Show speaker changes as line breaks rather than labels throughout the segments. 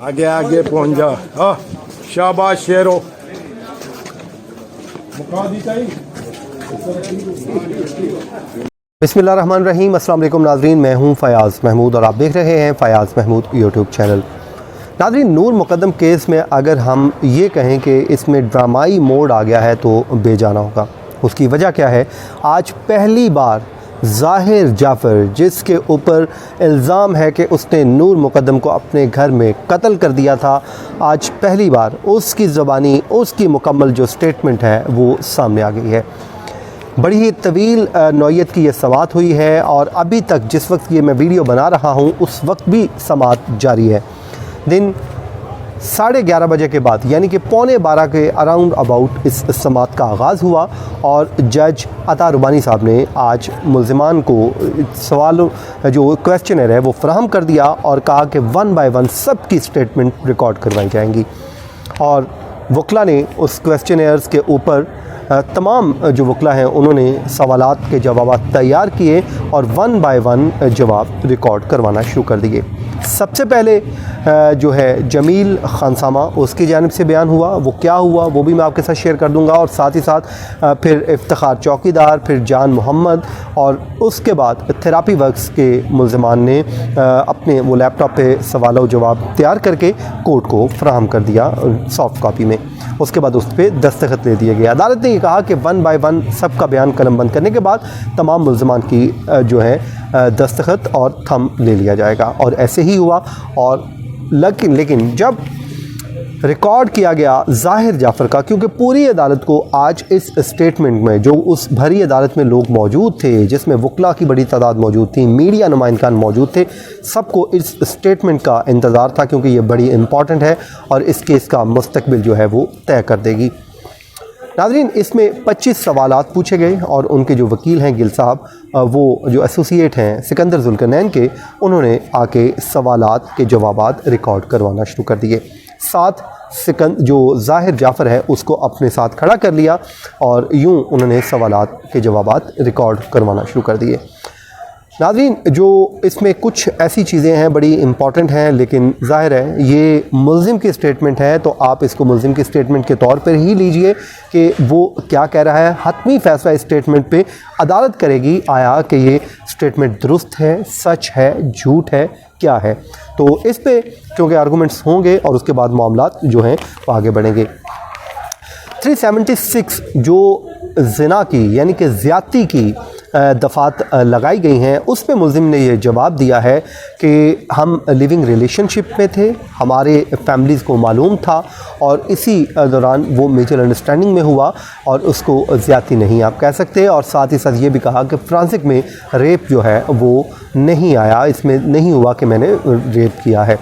आगे आगे पहुंच जा। शाबाश शेरो।
बिस्मिल्लाहिर्रहमानिर्रहीम। अस्सलाम वालेकुम नाज़रीन, मैं हूं फ़याज़ महमूद और आप देख रहे हैं फ़याज़ महमूद यूट्यूब चैनल। नाज़रीन, नूर मुक़द्दम केस में अगर हम ये कहें कि इसमें ड्रामाई मोड आ गया है तो बेजाना होगा। उसकी वजह क्या है? आज पहली बार ज़ाहिर जाफ़र, जिसके ऊपर इल्ज़ाम है कि उसने नूर मुक़द्दम को अपने घर में कत्ल कर दिया था, आज पहली बार उसकी ज़बानी, उसकी मुकम्मल जो स्टेटमेंट है वो सामने आ गई है। बड़ी ही तवील नौयत की ये समाअत हुई है और अभी तक जिस वक्त ये मैं वीडियो बना रहा हूँ उस वक्त भी समाअत जारी है। दिन 11:30 बजे के बाद यानी कि 11:45 के अराउंड अबाउट इस समाअत का आगाज़ हुआ और जज अता रुबानी साहब ने आज मुल्ज़िमान को सवालों जो क्वेश्चनर है वो फ़राहम कर दिया और कहा कि 1 बाय 1 सब की स्टेटमेंट रिकॉर्ड करवाई जाएंगी। और वकला ने उस क्वेश्चनर्स के ऊपर तमाम जो वकला हैं उन्होंने सवालात के जवाब तैयार किए और 1 बाय 1 जवाब रिकॉर्ड करवाना शुरू कर दिए। सबसे पहले जो है जमील खानसामा, उसकी जानिब से बयान हुआ। वो क्या हुआ वो भी मैं आपके साथ शेयर कर दूंगा और साथ ही साथ फिर इफ्तिखार चौकीदार, फिर जान मोहम्मद और उसके बाद थेरापी वर्क्स के मुल्ज़िमान ने अपने वो लैपटॉप पे सवाल जवाब तैयार करके कोर्ट को फराहम कर दिया सॉफ्ट कॉपी में। उसके बाद उस पर दस्तखत ले दिए गए। अदालत ने ये कहा कि 1 बाय 1 सबका बयान कलमबंद करने के बाद तमाम मुल्ज़िमान की जो है दस्तखत और थम ले लिया जाएगा और ऐसे ही हुआ। और लेकिन जब रिकॉर्ड किया गया ज़ाहिर जाफ़र का, क्योंकि पूरी अदालत को आज इस स्टेटमेंट में, जो उस भरी अदालत में लोग मौजूद थे जिसमें वकला की बड़ी तादाद मौजूद थी, मीडिया नुमाइंदान मौजूद थे, सबको इस स्टेटमेंट का इंतज़ार था क्योंकि ये बड़ी इम्पॉर्टेंट है और इस केस का मुस्तकबिल जो है वो तय कर देगी। नाज़रीन, इसमें 25 सवालात पूछे गए और उनके जो वकील हैं गिल साहब, वो जो एसोसिएट हैं सिकंदर जुल्करनैन के, उन्होंने आके सवालात के जवाबात रिकॉर्ड करवाना शुरू कर दिए। साथ जो ज़ाहिर जाफ़र है उसको अपने साथ खड़ा कर लिया और यूं उन्होंने सवालात के जवाबात रिकॉर्ड करवाना शुरू कर दिए। नाज़रीन, जो इसमें कुछ ऐसी चीज़ें हैं बड़ी इम्पॉर्टेंट हैं, लेकिन ज़ाहिर है ये मुल्ज़िम की स्टेटमेंट है तो आप इसको मुल्ज़िम की स्टेटमेंट के तौर पर ही लीजिए कि वो क्या कह रहा है। हतमी फ़ैसला इस स्टेटमेंट पे अदालत करेगी, आया कि ये स्टेटमेंट दुरुस्त है, सच है, झूठ है, क्या है। तो इस पे क्योंकि आर्गूमेंट्स होंगे और उसके बाद मामलात जो हैं वो आगे बढ़ेंगे। 376 जो ज़िना की यानी कि ज़्यादती की दफ़ात लगाई गई हैं, उस पे मुल्ज़िम ने ये जवाब दिया है कि हम लिविंग रिलेशनशिप में थे, हमारे फैमिलीज़ को मालूम था और इसी दौरान वो म्यूचुअल अंडरस्टैंडिंग में हुआ और उसको ज़्यादती नहीं आप कह सकते। और साथ ही साथ ये भी कहा कि फ्रांसिक में रेप जो है वो नहीं आया, इसमें नहीं हुआ कि मैंने रेप किया है।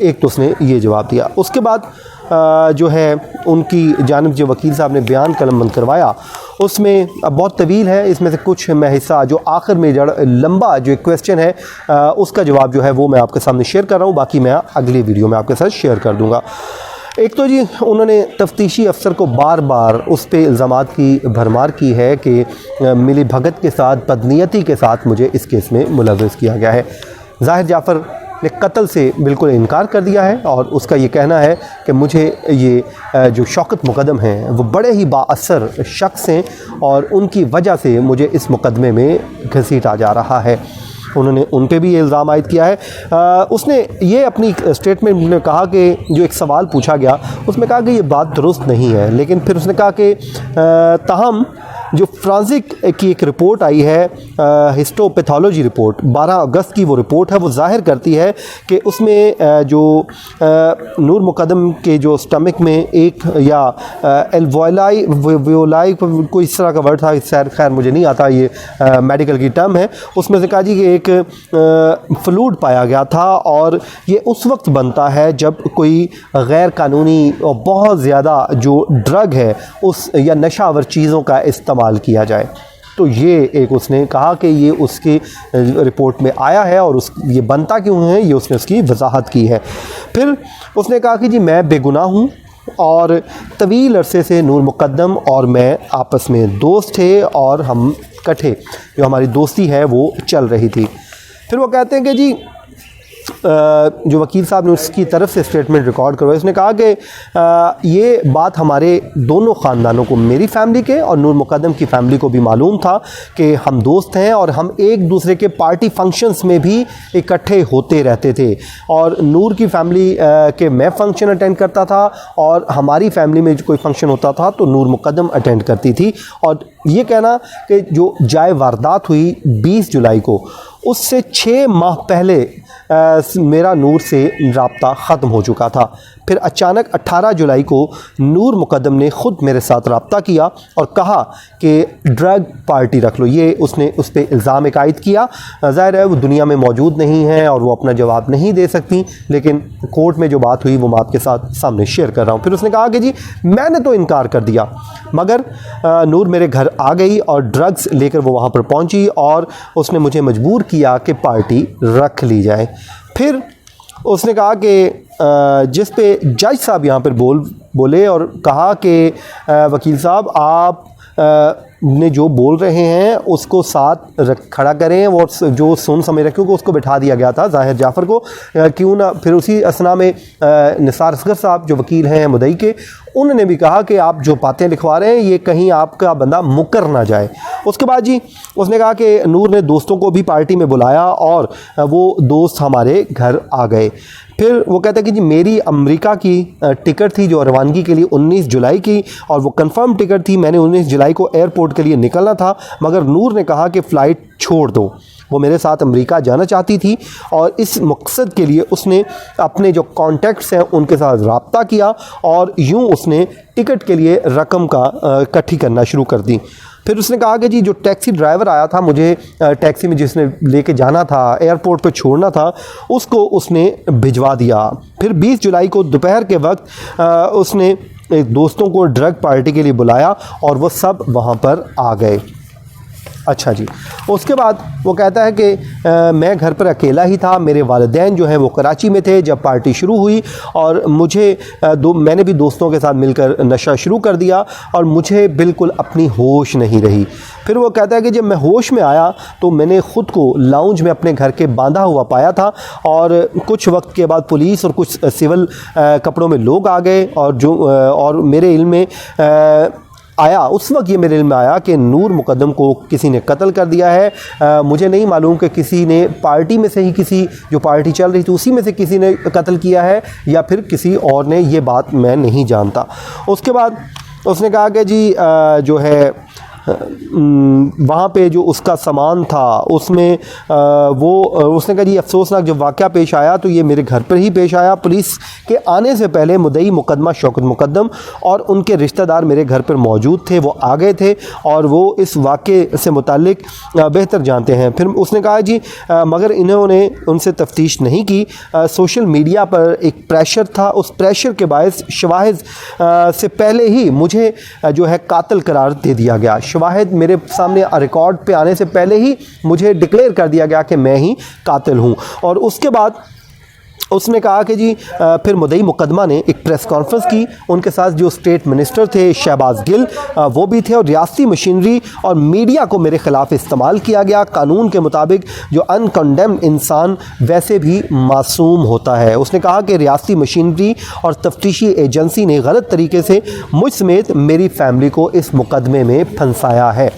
एक तो उसने ये जवाब दिया। उसके बाद जो है उनकी जानिब जो वकील साहब ने बयान कलमबंद करवाया उसमें बहुत तवील है, इसमें से कुछ मैं हिस्सा जो आखिर में लंबा जो एक क्वेश्चन है उसका जवाब जो है वो मैं आपके सामने शेयर कर रहा हूँ, बाकी मैं अगली वीडियो में आपके साथ शेयर कर दूँगा। एक तो जी उन्होंने तफ्तीशी अफसर को बार बार उस पे इल्ज़ामात की भरमार की है कि मिली भगत के साथ, बदनीयती के साथ मुझे इस केस में मुलव्वस किया गया है। ज़ाहिर जाफ़र ने कत्ल से बिल्कुल इनकार कर दिया है और उसका ये कहना है कि मुझे ये जो शौकत मुक़द्दम हैं वो बड़े ही बाअसर शख्स हैं और उनकी वजह से मुझे इस मुक़दमे में घसीटा जा रहा है। उन्होंने उन पे भी ये इल्ज़ाम आयद किया है। उसने ये अपनी स्टेटमेंट में कहा कि जो एक सवाल पूछा गया उसमें कहा कि ये बात दुरुस्त नहीं है, लेकिन फिर उसने कहा कि ताहम जो फ्रांसिक की एक रिपोर्ट आई है, हिस्टोपैथोलॉजी रिपोर्ट 12 अगस्त की वो रिपोर्ट है, वो जाहिर करती है कि उसमें जो नूर मुक़द्दम के जो स्टमक में एक या एल्वोलाई कोई इस तरह का वर्ड था, खैर मुझे नहीं आता, ये मेडिकल की टर्म है, उसमें से कहा जी कि एक फ्लूइड पाया गया था और ये उस वक्त बनता है जब कोई गैर कानूनी और बहुत ज़्यादा जो ड्रग है उस या नशावर चीज़ों का इस्तेमाल किया जाए। तो ये एक उसने कहा कि ये उसकी रिपोर्ट में आया है और ये बनता क्यों है, ये उसने उसकी वजाहत की है। फिर उसने कहा कि जी मैं बेगुनाह हूँ और तवील अरसे से नूर मुक़द्दम और मैं आपस में दोस्त थे और हम इकट्ठे जो हमारी दोस्ती है वो चल रही थी। फिर वो कहते हैं कि जी जो वकील साहब ने उसकी तरफ से स्टेटमेंट रिकॉर्ड करवाई, उसने कहा कि ये बात हमारे दोनों ख़ानदानों को, मेरी फैमिली के और नूर मुकद्दम की फ़ैमिली को भी मालूम था कि हम दोस्त हैं और हम एक दूसरे के पार्टी फंक्शंस में भी इकट्ठे होते रहते थे। और नूर की फैमिली के मैं फ़ंक्शन अटेंड करता था और हमारी फैमिली में कोई फंक्शन होता था तो नूर मुकद्दम अटेंड करती थी। और ये कहना कि जो जाए वारदात हुई 20 जुलाई को, उससे 6 माह पहले मेरा नूर से राब्ता ख़त्म हो चुका था। फिर अचानक 18 जुलाई को नूर मुकद्दम ने ख़ुद मेरे साथ राब्ता किया और कहा कि ड्रग पार्टी रख लो। ये उसने उस पर इल्ज़ाम एक आयद किया। ज़ाहिर है वो दुनिया में मौजूद नहीं है और वो अपना जवाब नहीं दे सकती, लेकिन कोर्ट में जो बात हुई वो मैं आपके साथ सामने शेयर कर रहा हूँ। फिर उसने कहा कि जी मैंने तो इनकार कर दिया, मगर नूर मेरे घर आ गई और ड्रग्स लेकर वो वहाँ पर पहुँची और उसने मुझे मजबूर किया कि पार्टी रख ली जाए। फिर उसने कहा कि जिस पे जज साहब यहाँ पर बोले और कहा कि वकील साहब आप ने जो बोल रहे हैं उसको साथ खड़ा करें और जो सुन समझ रहे, क्योंकि उसको बैठा दिया गया था ज़ाहिर जाफ़र को, क्यों ना। फिर उसी असना में निसार असगर साहब जो वकील हैं मुद्दई के, उन्होंने भी कहा कि आप जो बातें लिखवा रहे हैं ये कहीं आपका बंदा मुकर ना जाए। उसके बाद जी उसने कहा कि नूर ने दोस्तों को भी पार्टी में बुलाया और वो दोस्त हमारे घर आ गए। फिर वो कहता है कि जी मेरी अमेरिका की टिकट थी जो रवानगी के लिए 19 जुलाई की, और वो कंफर्म टिकट थी। मैंने 19 जुलाई को एयरपोर्ट के लिए निकलना था, मगर नूर ने कहा कि फ़्लाइट छोड़ दो। वो मेरे साथ अमेरिका जाना चाहती थी और इस मकसद के लिए उसने अपने जो कॉन्टैक्ट्स हैं उनके साथ रब्ता किया और यूँ उसने टिकट के लिए रकम का इकट्ठी करना शुरू कर दी। फिर उसने कहा कि जी जो टैक्सी ड्राइवर आया था मुझे टैक्सी में जिसने लेके जाना था, एयरपोर्ट पे छोड़ना था, उसको उसने भिजवा दिया। फिर 20 जुलाई को दोपहर के वक्त उसने एक दोस्तों को ड्रग पार्टी के लिए बुलाया और वो सब वहाँ पर आ गए। अच्छा जी, उसके बाद वो कहता है कि मैं घर पर अकेला ही था। मेरे वालिदैन जो हैं वो कराची में थे जब पार्टी शुरू हुई और मैंने भी दोस्तों के साथ मिलकर नशा शुरू कर दिया और मुझे बिल्कुल अपनी होश नहीं रही। फिर वो कहता है कि जब मैं होश में आया तो मैंने ख़ुद को लाउंज में अपने घर के बांधा हुआ पाया था और कुछ वक्त के बाद पुलिस और कुछ सिविल कपड़ों में लोग आ गए और मेरे इल्म में आया, उस वक्त ये मेरे इल्म में आया कि नूर मुकद्दम को किसी ने कत्ल कर दिया है। मुझे नहीं मालूम कि किसी ने पार्टी में से ही, किसी जो पार्टी चल रही थी उसी में से किसी ने कत्ल किया है या फिर किसी और ने, ये बात मैं नहीं जानता। उसके बाद उसने कहा कि जी जो है वहाँ पे जो उसका सामान था उसमें उसने कहा जी अफसोसनाक जब वाक़या पेश आया तो ये मेरे घर पर ही पेश आया। पुलिस के आने से पहले मुद्दई मुकदमा शौकत मुकद्दम और उनके रिश्तेदार मेरे घर पर मौजूद थे, वो आ गए थे और वो इस वाक़े से मुताल्लिक बेहतर जानते हैं। फिर उसने कहा जी मगर इन्होंने उनसे तफ्तीश नहीं की। सोशल मीडिया पर एक प्रेशर था, उस प्रेशर के बायस शवाहिद से पहले ही मुझे जो है कातिल करार दे दिया गया। शवाहिद मेरे सामने रिकॉर्ड पे आने से पहले ही मुझे डिक्लेयर कर दिया गया कि मैं ही कातिल हूँ। और उसके बाद उसने कहा कि जी फिर मुद्दई मुकदमा ने एक प्रेस कॉन्फ्रेंस की, उनके साथ जो स्टेट मिनिस्टर थे शहबाज गिल वो भी थे और रियासती मशीनरी और मीडिया को मेरे ख़िलाफ़ इस्तेमाल किया गया। कानून के मुताबिक जो अनकंडेम्ड इंसान वैसे भी मासूम होता है। उसने कहा कि रियासती मशीनरी और तफ्तीशी एजेंसी ने गलत तरीके से मुझ समेत मेरी फैमिली को इस मुकदमे में फंसाया है।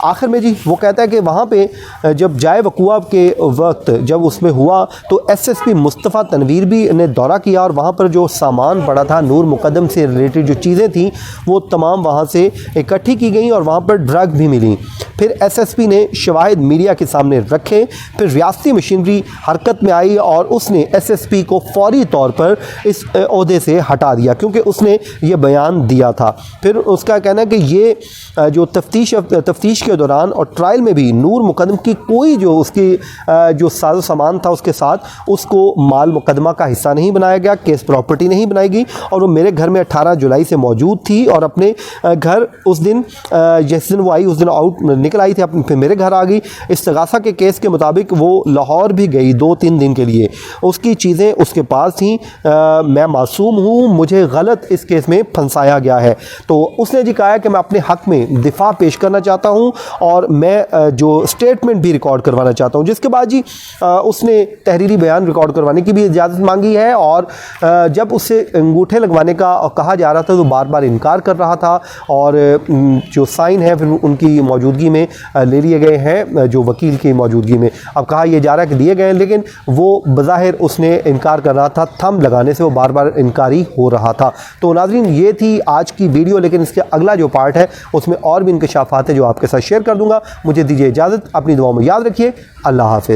आखिर में जी वो कहता है कि वहाँ पे जब जाए वक़ुआ के वक्त जब उसमें हुआ तो एसएसपी मुस्तफ़ा तनवीर भी ने दौरा किया और वहाँ पर जो सामान पड़ा था नूर मुकद्दम से रिलेटेड जो चीज़ें थी वो तमाम वहाँ से इकट्ठी की गई और वहाँ पर ड्रग भी मिली। फिर एसएसपी ने शवाहिद मीडिया के सामने रखे। फिर रियासती मशीनरी हरकत में आई और उसने एसएसपी को फौरी तौर पर इस ओहदे से हटा दिया क्योंकि उसने ये बयान दिया था। फिर उसका कहना है कि ये जो तफ्तीश के दौरान और ट्रायल में भी नूर मुकद्दम की कोई जो उसकी जो साजो सामान था उसके साथ उसको माल मुकदमा का हिस्सा नहीं बनाया गया, केस प्रॉपर्टी नहीं बनाई गई और वो मेरे घर में 18 जुलाई से मौजूद थी और अपने घर उस दिन जिस दिन वो आई उस दिन आउट निकल आई थी, अपने फिर मेरे घर आ गई। इस्तगासा के केस के मुताबिक वो लाहौर भी गई 2-3 दिन के लिए, उसकी चीज़ें उसके पास थी। मैं मासूम हूँ, मुझे गलत इस केस में फंसाया गया है। तो उसने जी कहा है कि मैं अपने हक़ में दिफा पेश करना चाहता हूँ और मैं जो स्टेटमेंट भी रिकॉर्ड करवाना चाहता हूँ। जिसके बाद जी उसने तहरीरी बयान रिकॉर्ड करवाने की भी इजाज़त मांगी है, और जब उससे अंगूठे लगवाने का कहा जा रहा था तो बार बार इनकार कर रहा था, और जो साइन है फिर उनकी मौजूदगी में ले लिए गए हैं, जो वकील की मौजूदगी में। अब कहा यह जा रहा है कि दिए गए हैं, लेकिन वो बज़ाहिर उसने इनकार कर रहा था, थंब लगाने से वो बार बार इनकारी हो रहा था। तो नाज़रीन ये थी आज की वीडियो, लेकिन इसके अगला जो पार्ट है उसमें और भी इंकशाफात है जो आपके साथ शेयर कर दूंगा। मुझे दीजिए इजाज़त, अपनी दुआओं में याद रखिए। अल्लाह हाफ़िज़।